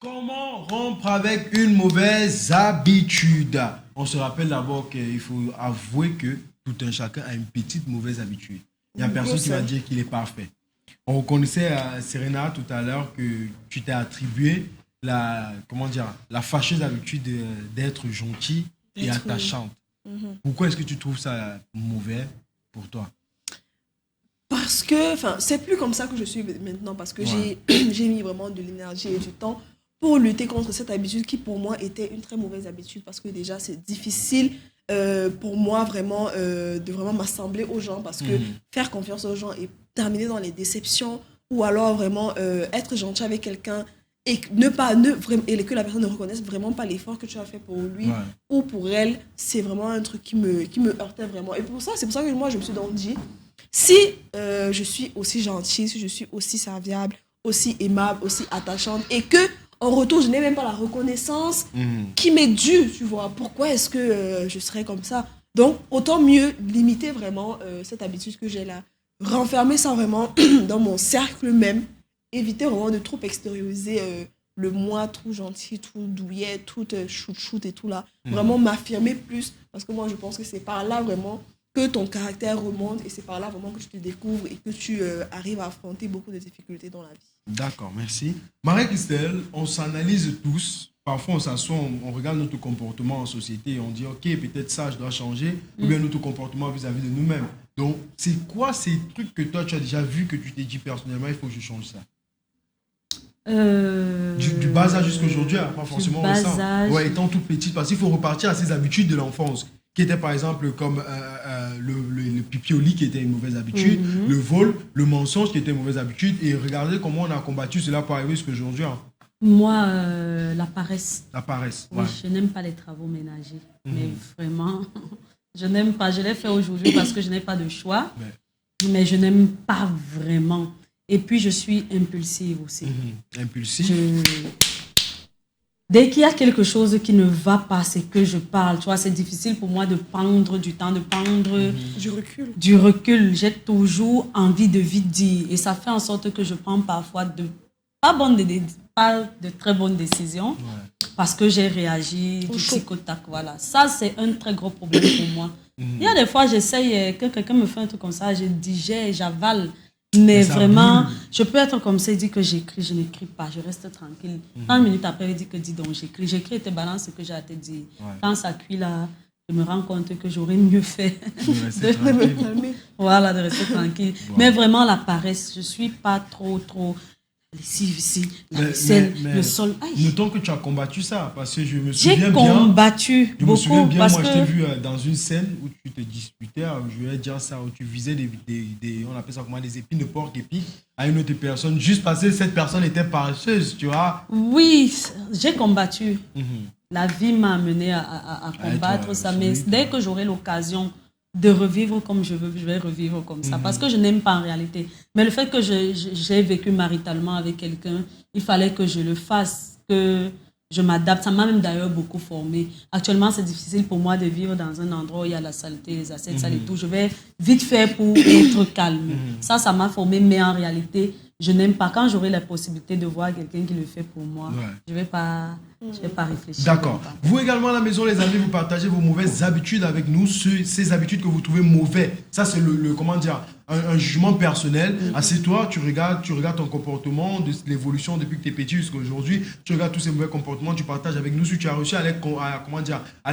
Comment rompre avec une mauvaise habitude? On se rappelle d'abord qu'il faut avouer que tout un chacun a une petite mauvaise habitude. Il n'y a personne qui va dire qu'il est parfait. On reconnaissait à Serena tout à l'heure que tu t'es attribué la fâcheuse habitude d'être gentil et attachante. Pourquoi est-ce que tu trouves ça mauvais pour toi? Parce que, c'est plus comme ça que je suis maintenant, parce que j'ai mis vraiment de l'énergie et du temps pour lutter contre cette habitude qui pour moi était une très mauvaise habitude, parce que déjà c'est difficile pour moi vraiment de vraiment m'assembler aux gens, parce que faire confiance aux gens et terminer dans les déceptions, ou alors vraiment être gentil avec quelqu'un et que la personne ne reconnaisse vraiment pas l'effort que tu as fait pour lui ou pour elle, c'est vraiment un truc qui me heurtait vraiment. Et c'est pour ça que moi je me suis donc dit, si je suis aussi gentille, si je suis aussi serviable, aussi aimable, aussi attachante, et que en retour, je n'ai même pas la reconnaissance qui m'est due, tu vois. Pourquoi est-ce que je serais comme ça? Donc, autant mieux limiter vraiment cette habitude que j'ai là. Renfermer ça vraiment dans mon cercle même. Éviter vraiment de trop extérioriser le moi tout gentil, tout douillet, tout chouchoute et tout là. Vraiment m'affirmer plus. Parce que moi, je pense que c'est par là vraiment que ton caractère remonte, et c'est par là vraiment que tu te découvres et que tu arrives à affronter beaucoup de difficultés dans la vie. D'accord, merci. Marie-Christelle, on s'analyse tous. Parfois, on s'assoit, on regarde notre comportement en société et on dit, OK, peut-être ça, je dois changer, ou bien notre comportement vis-à-vis de nous-mêmes. Donc, c'est quoi ces trucs que toi, tu as déjà vu, que tu t'es dit personnellement, il faut que je change ça? Du bas âge jusqu'à aujourd'hui, pas forcément récent. Ouais, étant tout petit, parce qu'il faut repartir à ses habitudes de l'enfance, qui étaient par exemple comme le pipi au lit, qui était une mauvaise habitude, le vol, le mensonge, qui était une mauvaise habitude, et regardez comment on a combattu cela pour arriver jusqu'à aujourd'hui. Moi, la paresse. La paresse, oui, je n'aime pas les travaux ménagers, mais vraiment, je n'aime pas. Je l'ai fait aujourd'hui parce que je n'ai pas de choix, mais je n'aime pas vraiment. Et puis, je suis impulsive aussi. Impulsive. Dès qu'il y a quelque chose qui ne va pas, c'est que je parle. Tu vois, c'est difficile pour moi de prendre du temps, de prendre du recul. J'ai toujours envie de vite dire. Et ça fait en sorte que je prends parfois pas de très bonnes décisions parce que j'ai réagi du tic au tac. Voilà. Ça, c'est un très gros problème pour moi. Il y a des fois, j'essaye, que quelqu'un me fait un truc comme ça, je digère, j'avale. Mais vraiment, je peux être comme ça, il dit que j'écris, je n'écris pas, je reste tranquille. 30 minutes après, il dit que dis donc, j'écris. J'écris et te balance ce que j'ai à te dire. Quand ça cuit là, je me rends compte que j'aurais mieux fait de me calmer. Voilà, de rester tranquille. Mais vraiment, la paresse, je ne suis pas trop ici, la vaisselle, le sol. Notons que tu as combattu ça, parce que je me souviens bien. J'ai combattu beaucoup. Je me souviens bien, moi, je t'ai vu dans une scène où tu te disputais, je vais dire ça, où tu visais on appelle ça comment, des épines de porc épic à une autre personne, juste parce que cette personne était paresseuse, tu vois. Oui, j'ai combattu. La vie m'a amené à combattre ça, mais dès que j'aurai l'occasion de revivre comme je veux, je vais revivre comme ça. Parce que je n'aime pas en réalité. Mais le fait que j'ai vécu maritalement avec quelqu'un, il fallait que je le fasse, que je m'adapte. Ça m'a même d'ailleurs beaucoup formée. Actuellement, c'est difficile pour moi de vivre dans un endroit où il y a la saleté, les assiettes sales et tout. Je vais vite faire pour être calme. Ça m'a formée, mais en réalité, je n'aime pas. Quand j'aurai la possibilité de voir quelqu'un qui le fait pour moi, je ne vais pas réfléchir. D'accord. Vous également à la maison, les amis, vous partagez vos mauvaises habitudes avec nous, ces habitudes que vous trouvez mauvaises. Ça, c'est comment dire, un jugement personnel. Assieds-toi, tu regardes ton comportement, de l'évolution depuis que tu es petit jusqu'à aujourd'hui. Tu regardes tous ces mauvais comportements, tu partages avec nous. Si tu as réussi à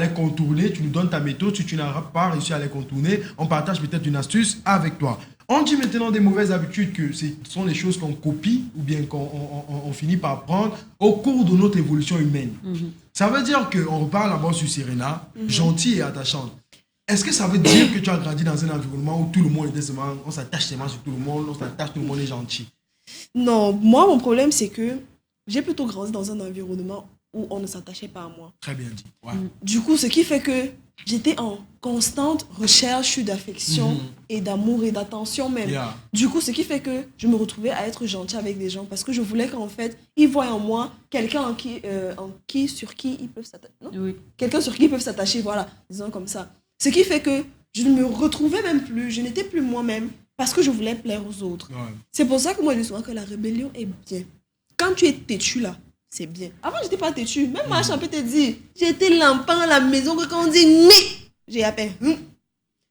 les contourner, tu nous donnes ta méthode. Si tu n'as pas réussi à les contourner, on partage peut-être une astuce avec toi. On dit maintenant des mauvaises habitudes que ce sont les choses qu'on copie ou bien qu'on finit par prendre au cours de notre évolution humaine. Ça veut dire qu'on repart d'abord sur Serena, gentille et attachante. Est-ce que ça veut dire que tu as grandi dans un environnement où tout le monde était seulement, on s'attache seulement sur tout le monde, tout le monde est gentil? Non, moi, mon problème, c'est que j'ai plutôt grandi dans un environnement où on ne s'attachait pas à moi. Très bien dit. Ouais. Du coup, ce qui fait que j'étais en constante recherche d'affection et d'amour et d'attention même. Du coup, ce qui fait que je me retrouvais à être gentille avec des gens parce que je voulais qu'en fait, ils voient en moi quelqu'un sur qui ils peuvent s'attacher. Quelqu'un sur qui ils peuvent s'attacher, voilà, disons comme ça. Ce qui fait que je ne me retrouvais même plus, je n'étais plus moi-même parce que je voulais plaire aux autres. C'est pour ça que moi, je dis souvent que la rébellion est bien. Quand tu es têtu là, c'est bien. Avant, j'étais pas têtue. Même ma chambre peut te dire, j'étais l'enfant à la maison que quand on dit mais, j'ai appelé.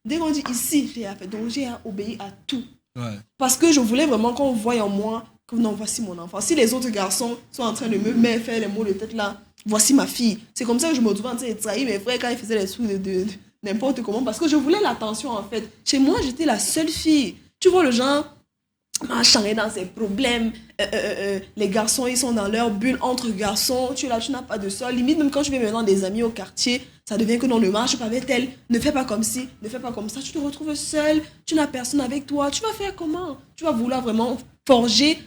Dès qu'on dit ici, j'ai appelé. Donc, j'ai obéi à tout. Ouais. Parce que je voulais vraiment qu'on voie en moi que non, voici mon enfant. Si les autres garçons sont en train de me faire les mots de tête là, voici ma fille. C'est comme ça que je me retrouvais en train de trahir mes frères quand ils faisaient les sous de n'importe comment. Parce que je voulais l'attention en fait. Chez moi, j'étais la seule fille. Tu vois le genre, machin est dans ses problèmes. Les garçons, ils sont dans leur bulle entre garçons. Tu es là, tu n'as pas de soeur. Limite, même quand je vais maintenant des amis au quartier, ça devient que non, ne marche pas avec elle. Ne fais pas comme ci, ne fais pas comme ça. Tu te retrouves seule. Tu n'as personne avec toi. Tu vas faire comment? Tu vas vouloir vraiment forger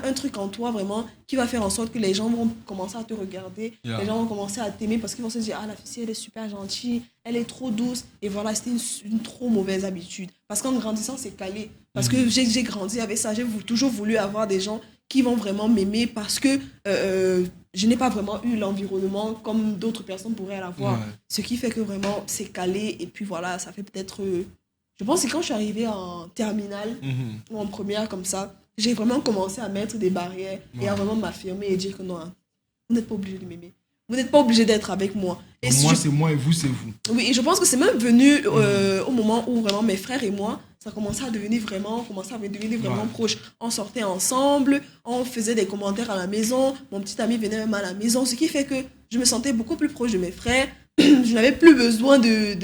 un truc en toi vraiment qui va faire en sorte que les gens vont commencer à te regarder, les gens vont commencer à t'aimer parce qu'ils vont se dire ah la fille elle est super gentille, elle est trop douce et voilà c'était une trop mauvaise habitude parce qu'en grandissant c'est calé parce que j'ai grandi avec ça, j'ai toujours voulu avoir des gens qui vont vraiment m'aimer parce que je n'ai pas vraiment eu l'environnement comme d'autres personnes pourraient l'avoir, ce qui fait que vraiment c'est calé et puis voilà ça fait peut-être je pense que c'est quand je suis arrivée en terminale ou en première comme ça, j'ai vraiment commencé à mettre des barrières et à vraiment m'affirmer et dire que non, vous n'êtes pas obligé de m'aimer. Vous n'êtes pas obligé d'être avec moi. Et moi, c'est moi et vous, c'est vous. Oui, et je pense que c'est même venu au moment où vraiment mes frères et moi, ça commençait à devenir vraiment proche. On sortait ensemble, on faisait des commentaires à la maison, mon petit ami venait même à la maison, ce qui fait que je me sentais beaucoup plus proche de mes frères. Je n'avais plus besoin de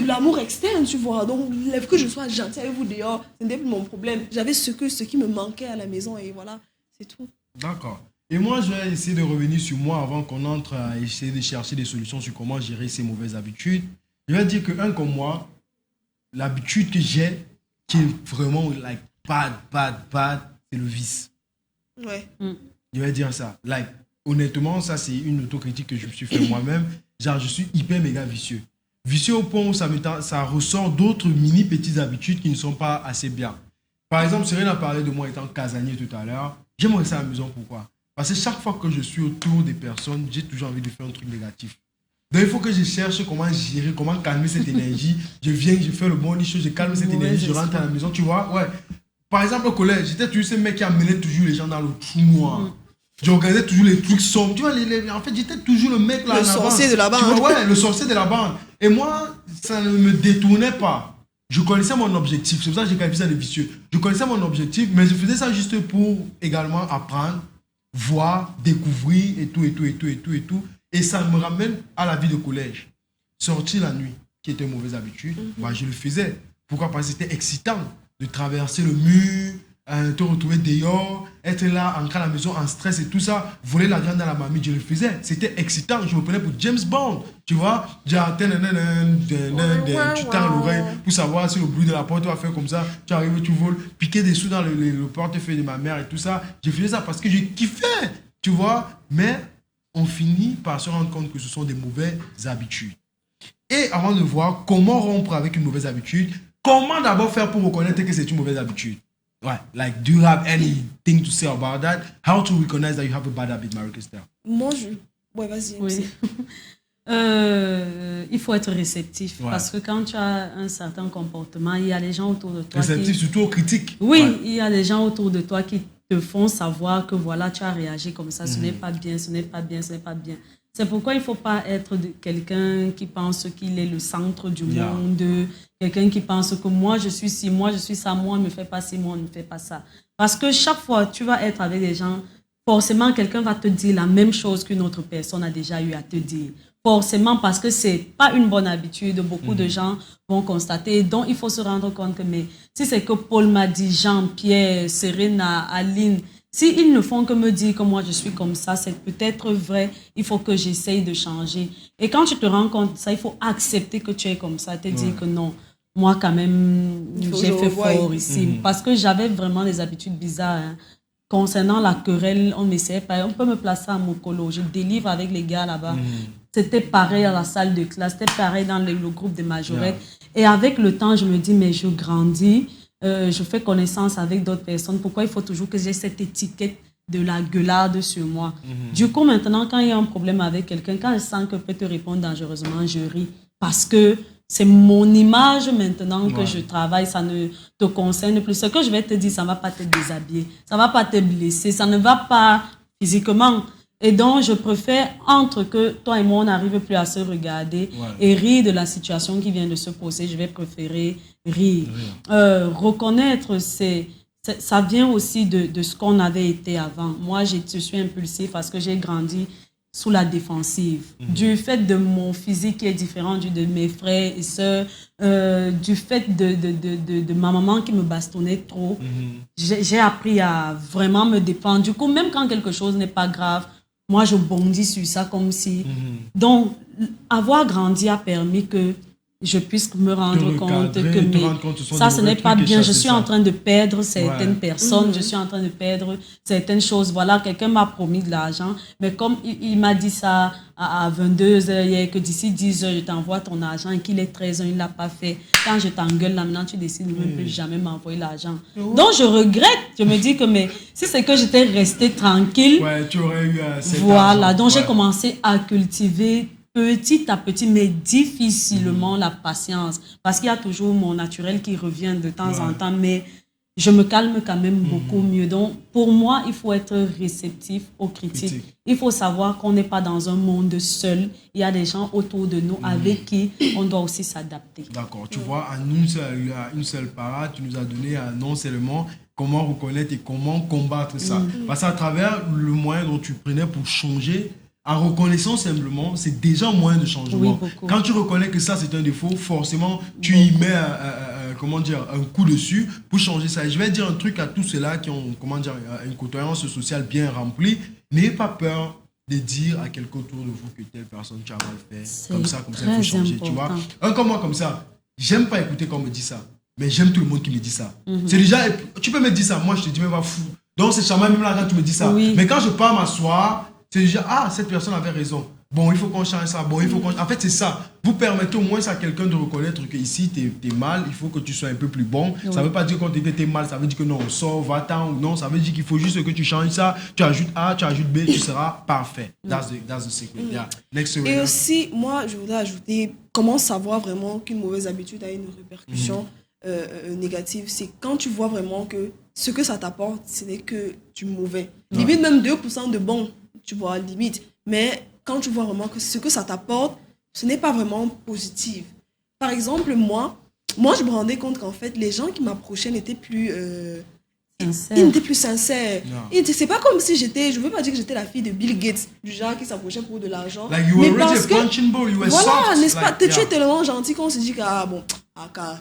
l'amour externe, tu vois. Donc, que je sois gentille avec vous dehors, ce n'était plus mon problème. J'avais ce qui me manquait à la maison et voilà, c'est tout. D'accord. Et moi, je vais essayer de revenir sur moi avant qu'on entre à essayer de chercher des solutions sur comment gérer ces mauvaises habitudes. Je vais dire que comme moi, l'habitude que j'ai, qui est vraiment like bad, c'est le vice. Ouais. Je vais dire ça. Like, honnêtement, ça, c'est une autocritique que je me suis fait moi-même. Genre, je suis hyper méga vicieux. Vicieux au point où ça ressort d'autres petites habitudes qui ne sont pas assez bien. Par exemple, Cyril a parlé de moi étant casanier tout à l'heure. J'aime rester à la maison, pourquoi? Parce que chaque fois que je suis autour des personnes, j'ai toujours envie de faire un truc négatif. Donc il faut que je cherche comment gérer, comment calmer cette énergie. Je viens, je fais le bon chose, je calme cette énergie, je rentre à la maison, tu vois. Ouais. Par exemple, au collège, j'étais toujours ce mec qui amenait toujours les gens dans le trou noir. J'organisais toujours les trucs sombres. Tu vois, en fait, j'étais toujours le mec là. Le sorcier de la bande. Tu vois, ouais, le sorcier de la bande. Et moi, ça ne me détournait pas. Je connaissais mon objectif. C'est pour ça que j'ai qualifié ça de vicieux. Je connaissais mon objectif, mais je faisais ça juste pour également apprendre, voir, découvrir et tout. Et ça me ramène à la vie de collège. Sortir la nuit, qui était une mauvaise habitude, je le faisais. Pourquoi? Parce que c'était excitant de traverser le mur, te retrouver dehors, être là, entrer à la maison en stress et tout ça, voler la viande dans la marmite, je le faisais. C'était excitant, je me prenais pour James Bond, tu vois. Genre, tu tends l'oreille pour savoir si le bruit de la porte va faire comme ça. Tu arrives, tu voles, piquer des sous dans le portefeuille de ma mère et tout ça. Je faisais ça parce que je kiffais, tu vois. Mais on finit par se rendre compte que ce sont des mauvaises habitudes. Et avant de voir comment rompre avec une mauvaise habitude, comment d'abord faire pour reconnaître que c'est une mauvaise habitude? Ouais, like, do you have anything to say about that? How to recognize that you have a bad habit, Marie-Christelle? Moi, ouais, vas-y. Oui. Il faut être réceptif parce que quand tu as un certain comportement, il y a les gens autour de toi réceptif, surtout aux critiques. Oui, il y a les gens autour de toi qui te font savoir que voilà, tu as réagi comme ça, ce n'est pas bien, ce n'est pas bien, ce n'est pas bien. C'est pourquoi il ne faut pas être quelqu'un qui pense qu'il est le centre du monde, quelqu'un qui pense que moi je suis ci, moi je suis ça, moi on ne me fait pas ci, moi on ne fait pas ça. Parce que chaque fois tu vas être avec des gens, forcément quelqu'un va te dire la même chose qu'une autre personne a déjà eu à te dire. Forcément parce que ce n'est pas une bonne habitude, beaucoup de gens vont constater. Donc il faut se rendre compte que mais, si c'est que Paul m'a dit, Jean, Pierre, Serena, Aline, s'ils ne font que me dire que moi je suis comme ça, c'est peut-être vrai, il faut que j'essaye de changer. Et quand tu te rends compte de ça, il faut accepter que tu es comme ça, te dire que non, moi quand même, j'ai fait fort ici. Parce que j'avais vraiment des habitudes bizarres. Hein. Concernant la querelle, on peut me placer à Mokolo, je délivre avec les gars là-bas. C'était pareil à la salle de classe, c'était pareil dans le groupe de majorettes. Et avec le temps, je me dis, mais je grandis. Je fais connaissance avec d'autres personnes. Pourquoi il faut toujours que j'ai cette étiquette de la gueularde sur moi? Du coup, maintenant, quand il y a un problème avec quelqu'un, quand je sens que peut te répondre dangereusement, je ris. Parce que c'est mon image maintenant que je travaille, ça ne te concerne plus. Ce que je vais te dire, ça ne va pas te déshabiller, ça ne va pas te blesser, ça ne va pas physiquement. Et donc, je préfère, entre que toi et moi, on n'arrive plus à se regarder et rire de la situation qui vient de se poser, je vais préférer rire. Reconnaître, ça vient aussi de ce qu'on avait été avant. Moi, je suis impulsive parce que j'ai grandi sous la défensive. Du fait de mon physique qui est différent de mes frères et sœurs, du fait de ma maman qui me bastonnait trop, j'ai appris à vraiment me défendre. Du coup, même quand quelque chose n'est pas grave, moi, je bondis sur ça comme si... Donc, avoir grandi a permis que je puisse me rendre compte que ça, ce n'est pas bien. Je suis en train de perdre certaines personnes, je suis en train de perdre certaines choses. Voilà, quelqu'un m'a promis de l'argent, mais comme il m'a dit ça à 22h hier, que d'ici 10h, je t'envoie ton argent et qu'il est 13h, il ne l'a pas fait. Quand je t'engueule, là, maintenant, tu décides de ne plus jamais m'envoyer l'argent. Donc, je regrette. Je me dis que mais, si c'est que j'étais restée tranquille, tu aurais eu cet voilà, argent. donc j'ai commencé à cultiver petit à petit, mais difficilement la patience. Parce qu'il y a toujours mon naturel qui revient de temps en temps, mais je me calme quand même beaucoup mieux. Donc, pour moi, il faut être réceptif aux critiques. Il faut savoir qu'on n'est pas dans un monde seul. Il y a des gens autour de nous avec qui on doit aussi s'adapter. D'accord. Tu vois, en une seule parade, tu nous as donné non seulement comment reconnaître et comment combattre ça. Parce qu'à travers le moyen dont tu prenais pour changer, en reconnaissant simplement, c'est déjà un moyen de changement. Oui, quand tu reconnais que ça, c'est un défaut, forcément, tu y mets un coup dessus pour changer ça. Et je vais dire un truc à tous ceux-là qui ont une côtoyance sociale bien remplie. N'ayez pas peur de dire à quelqu'un autour de vous que telle personne, tu as mal fait. Comme ça, il faut changer. Tu vois? Comme moi, comme ça, j'aime pas écouter quand on me dit ça. Mais j'aime tout le monde qui me dit ça. C'est déjà, tu peux me dire ça, moi je te dis, mais va fou. Donc c'est charmant même là quand tu me dis ça. Mais quand je pars m'asseoir, c'est déjà, cette personne avait raison. Bon, il faut qu'on change ça. Bon, il faut qu'on... En fait, c'est ça. Vous permettez au moins à quelqu'un de reconnaître que ici, t'es mal, il faut que tu sois un peu plus bon. Ça ne veut pas dire quand t'es mal, ça veut dire que non, sors, va-t'en ou non. Ça veut dire qu'il faut juste que tu changes ça. Tu ajoutes A, tu ajoutes B, tu seras parfait. That's the secret. Yeah. Next Et aussi, moi, je voudrais ajouter comment savoir vraiment qu'une mauvaise habitude a une répercussion négative. C'est quand tu vois vraiment que ce que ça t'apporte, ce n'est que du mauvais. Limite même 2% de bon. Tu vois, limite. Mais quand tu vois vraiment que ce que ça t'apporte, ce n'est pas vraiment positif. Par exemple, moi, je me rendais compte qu'en fait, les gens qui m'approchaient n'étaient plus... ils n'étaient plus sincères. C'est pas comme si j'étais... Je veux pas dire que j'étais la fille de Bill Gates, du genre qui s'approchait pour de l'argent. Like you were already a punching ball, you were soft. Voilà, n'est-ce pas? Tu es tellement gentil qu'on se dit que,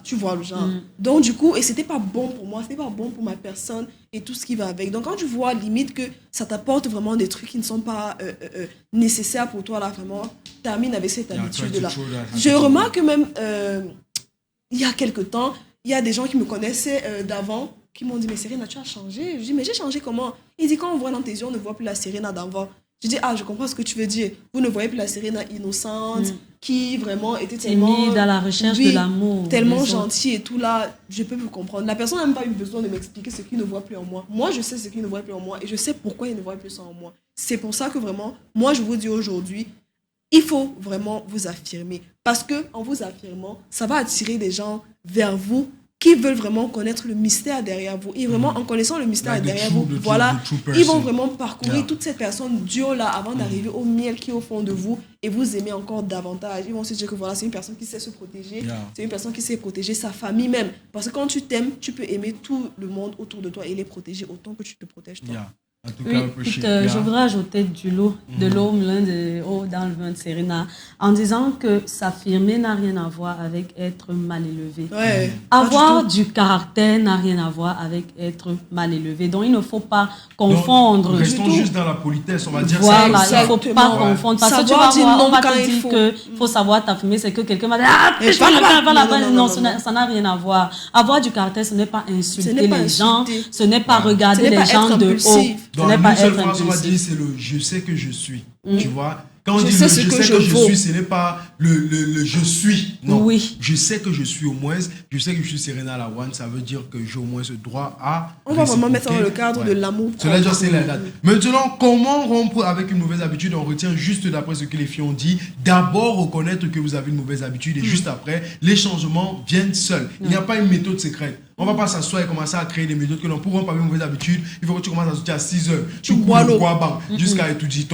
tu vois le genre. Donc, du coup, et c'était pas bon pour moi, c'était pas bon pour ma personne et tout ce qui va avec. Donc, quand tu vois, limite, que ça t'apporte vraiment des trucs qui ne sont pas nécessaires pour toi, là, vraiment, termine avec cette habitude-là. Je remarque que même, il y a quelque temps, il y a des gens qui me connaissaient d'avant, qui m'ont dit, mais Serena, tu as changé. Je dis, mais j'ai changé comment? Il dit, quand on voit dans tes yeux, on ne voit plus la Serena d'avant. Je dis, je comprends ce que tu veux dire. Vous ne voyez plus la Serena innocente, qui vraiment était tellement... Timide, à la recherche de l'amour. Tellement gentille et tout là, je peux vous comprendre. La personne n'a même pas eu besoin de m'expliquer ce qu'il ne voit plus en moi. Moi, je sais ce qu'il ne voit plus en moi et je sais pourquoi il ne voit plus ça en moi. C'est pour ça que vraiment, moi, je vous dis aujourd'hui, il faut vraiment vous affirmer. Parce qu'en vous affirmant, ça va attirer des gens vers vous qui veulent vraiment connaître le mystère derrière vous. Et vraiment, en connaissant le mystère derrière vous, voilà, ils vont vraiment parcourir toute cette personne dure-là avant d'arriver au miel qui est au fond de vous et vous aimer encore davantage. Ils vont se dire que voilà, c'est une personne qui sait se protéger, c'est une personne qui sait protéger sa famille même. Parce que quand tu t'aimes, tu peux aimer tout le monde autour de toi et les protéger autant que tu te protèges toi. En tout cas, je voudrais ajouter de l'eau dans le vin de Serena, en disant que s'affirmer n'a rien à voir avec être mal élevé. Avoir du caractère n'a rien à voir avec être mal élevé. Donc, il ne faut pas confondre. Donc, restons juste dans la politesse, on va dire ça. Voilà, il ne faut pas confondre. Parce que tu vas voir, on va te dire qu'il faut savoir t'affirmer, c'est que quelqu'un va dire non, ça n'a rien à voir. Avoir du caractère, ce n'est pas insulter les gens, ce n'est pas regarder les gens de haut. Donc, une seule phrase, on va dire, c'est le « je sais que je suis ». Tu vois? Quand on dit « je sais que je suis », ce n'est pas le « je suis ». Non, je sais que je suis au moins, je sais que je suis Serena Lawane, ça veut dire que j'ai au moins ce droit à... On va vraiment mettre dans le cadre de l'amour. Cela déjà, c'est la date. Maintenant, comment rompre avec une mauvaise habitude? On retient juste d'après ce que les filles ont dit. D'abord, reconnaître que vous avez une mauvaise habitude et juste après, les changements viennent seuls. Il n'y a pas une méthode secrète. On va pas s'asseoir et commencer à créer des méthodes que non, pour rompre avec une mauvaise habitude, il faut que tu commences à sortir à 6 heures. Tu bois le bois jusqu'à étudier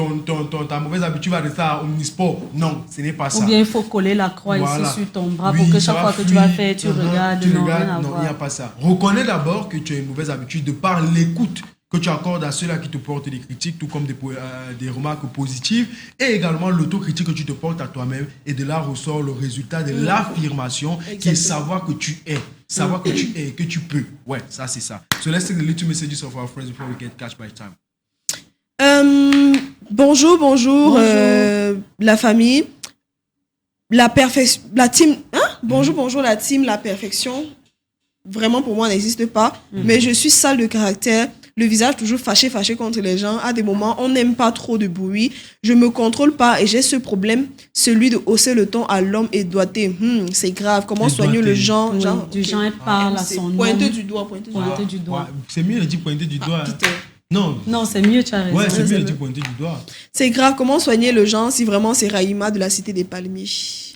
ta mauvaise habitude va rester à omnisport. Non, ce n'est pas ça. Ou bien il faut coller la croix ici sur ton bras pour que chaque fois que tu vas faire, tu regardes. Non, il n'y a pas ça. Reconnais d'abord que tu as une mauvaise habitude de par l'écoute que tu accordes à ceux-là qui te portent des critiques, tout comme des remarques positives, et également l'autocritique que tu te portes à toi-même. Et de là ressort le résultat de l'affirmation, qui est savoir que tu es. Savoir que tu es et que tu peux. Ouais, ça c'est ça. So let's take the little messages of our friends before we get catch by time. Bonjour, la famille. La team. Bonjour la team, la perfection. Vraiment pour moi n'existe pas. Mais je suis sale de caractère. Le visage toujours fâché contre les gens. À des moments, on n'aime pas trop de bruit. Je me contrôle pas et j'ai ce problème, celui de hausser le ton à l'homme et doigté. C'est grave. Comment soigner le genre? Du genre, elle parle à son nom. Pointer du doigt. C'est mieux de dire pointer du doigt. Non, c'est mieux, tu as raison. Ouais, c'est mieux de dire pointer du doigt. C'est grave. Comment soigner le genre si vraiment c'est Raïma de la cité des Palmiers?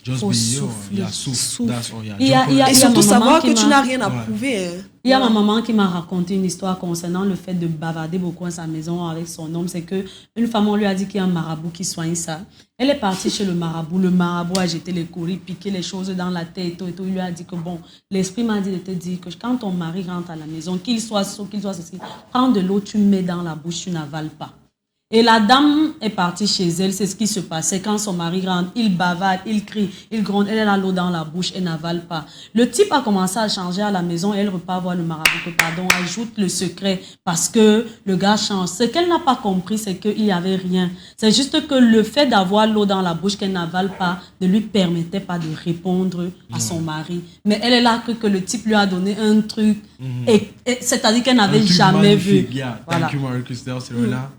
Et surtout savoir que tu n'as rien à prouver. Il y a ma maman qui m'a raconté une histoire concernant le fait de bavarder beaucoup à sa maison avec son homme. C'est qu'une femme, on lui a dit qu'il y a un marabout qui soigne ça. Elle est partie chez le marabout. Le marabout a jeté les courriers, piqué les choses dans la tête et tout. Il lui a dit que bon, l'esprit m'a dit de te dire que quand ton mari rentre à la maison, qu'il soit sourd, qu'il soit ceci, prends de l'eau, tu mets dans la bouche, tu n'avales pas. Et la dame est partie chez elle, c'est ce qui se passait. Quand son mari rentre, il bavarde, il crie, il gronde, elle a l'eau dans la bouche, elle n'avale pas. Le type a commencé à changer à la maison et elle repart voir le marabout. Ajoute le secret parce que le gars change. Ce qu'elle n'a pas compris, c'est qu'il n'y avait rien. C'est juste que le fait d'avoir l'eau dans la bouche qu'elle n'avale pas ne lui permettait pas de répondre à son mari. Mais elle est là que le type lui a donné un truc, et c'est-à-dire qu'elle n'avait jamais vu. Voilà. Thank you, Marie-Christelle, Serena.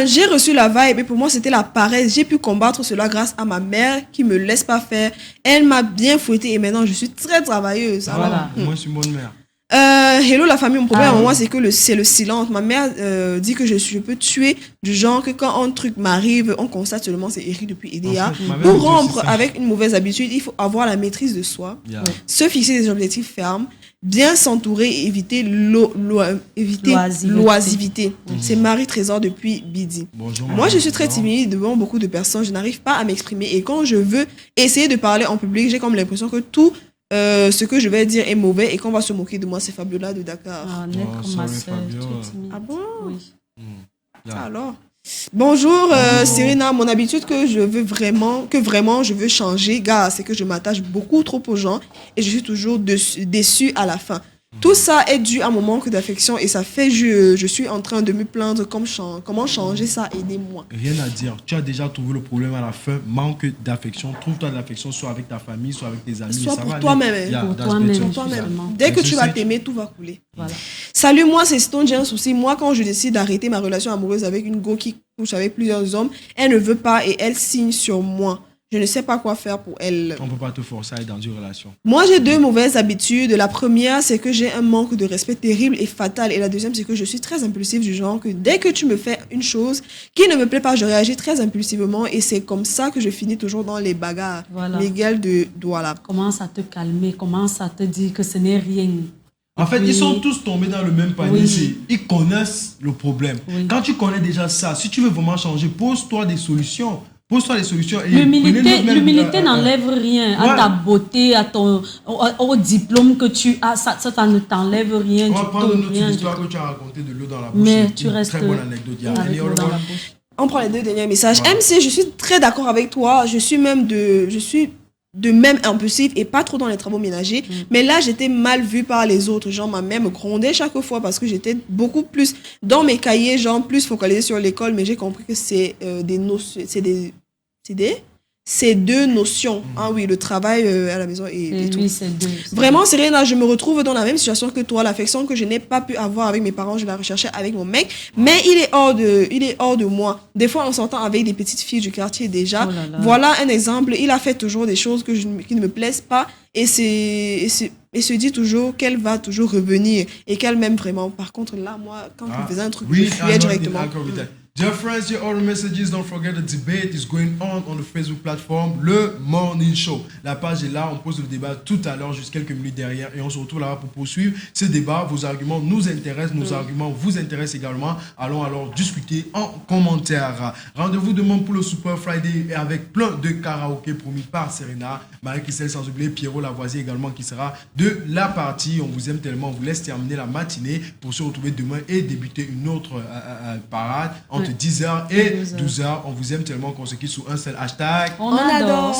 J'ai reçu la vibe et pour moi c'était la paresse. J'ai pu combattre cela grâce à ma mère qui me laisse pas faire. Elle m'a bien fouettée et maintenant je suis très travailleuse. Voilà. Moi je suis bonne mère. Hello la famille, mon problème à moi c'est que c'est le silence. Ma mère dit que je peux tuer du genre que quand un truc m'arrive, on constate seulement c'est Eric depuis EDA. Pour rompre avec une mauvaise habitude, il faut avoir la maîtrise de soi, se fixer des objectifs fermes, bien s'entourer et éviter l'oisivité. C'est Marie Trésor depuis Bidi. Bonjour, moi je suis très timide devant beaucoup de personnes, je n'arrive pas à m'exprimer et quand je veux essayer de parler en public, j'ai comme l'impression que tout ce que je vais dire est mauvais et qu'on va se moquer de moi. C'est Fabiola de Dakar. Ah bon? Oui. Alors bonjour Serena, mon habitude que je veux changer, gars, c'est que je m'attache beaucoup trop aux gens et je suis toujours déçue à la fin. Tout ça est dû à mon manque d'affection et ça fait je suis en train de me plaindre comment changer ça, aidez-moi. Rien à dire, tu as déjà trouvé le problème à la fin, manque d'affection, trouve-toi de l'affection soit avec ta famille, soit avec tes amis. Soit pour toi-même. Pour toi-même. Dès que tu vas t'aimer, tout va couler. Voilà. Salut, moi c'est Stone, j'ai un souci. Moi quand je décide d'arrêter ma relation amoureuse avec une go qui couche avec plusieurs hommes, elle ne veut pas et elle signe sur moi. Je ne sais pas quoi faire pour elle. On ne peut pas te forcer à être dans une relation. Moi, j'ai 2 mauvaises habitudes. La première, c'est que j'ai un manque de respect terrible et fatal. Et la deuxième, c'est que je suis très impulsive du genre que dès que tu me fais une chose qui ne me plaît pas, je réagis très impulsivement. Et c'est comme ça que je finis toujours dans les bagarres. Voilà. Miguel de Douala. Commence à te calmer, commence à te dire que ce n'est rien. En fait, ils sont tous tombés dans le même panier. Ils connaissent le problème. Quand tu connais déjà ça, si tu veux vraiment changer, pose-toi des solutions. Pose-toi des solutions. L'humilité n'enlève rien à ta beauté, au diplôme que tu as. Ça ne t'enlève rien. On va prendre une autre histoire que tu as racontée de l'eau dans la bouche. Mais tu restes très bonne anecdote. On prend les 2 derniers messages. MC, je suis très d'accord avec toi. Je suis de même impulsif et pas trop dans les travaux ménagers. Mais là, j'étais mal vue par les autres. Genre, ma mère me grondait chaque fois parce que j'étais beaucoup plus dans mes cahiers, genre plus focalisée sur l'école. Mais j'ai compris que c'est des notions, c'est 2 notions. Ah oui, le travail à la maison et tout. Oui, c'est 2. Vraiment, Serena, je me retrouve dans la même situation que toi. L'affection que je n'ai pas pu avoir avec mes parents, je la recherchais avec mon mec. Mais il est hors de moi. Des fois, en sortant avec des petites filles du quartier déjà. Voilà un exemple. Il a fait toujours des choses qui ne me plaisent pas. Et se dit toujours qu'elle va toujours revenir et qu'elle m'aime vraiment. Par contre, là, moi, quand je faisais un truc, je fuyais directement. Dear friends, your other messages. Don't forget the debate is going on the Facebook platform, le Morning Show. La page est là, on pose le débat tout à l'heure, juste quelques minutes derrière, et on se retrouve là pour poursuivre ce débat. Vos arguments nous intéressent, nos arguments vous intéressent également. Allons alors discuter en commentaire. Rendez-vous demain pour le Super Friday et avec plein de karaoké promis par Serena, Marie-Christelle, sans oublier Pierrot Lavoisier également qui sera de la partie. On vous aime tellement, on vous laisse terminer la matinée pour se retrouver demain et débuter une autre parade entre 10h et 12h. On vous aime tellement qu'on se quitte sous un seul hashtag. On adore.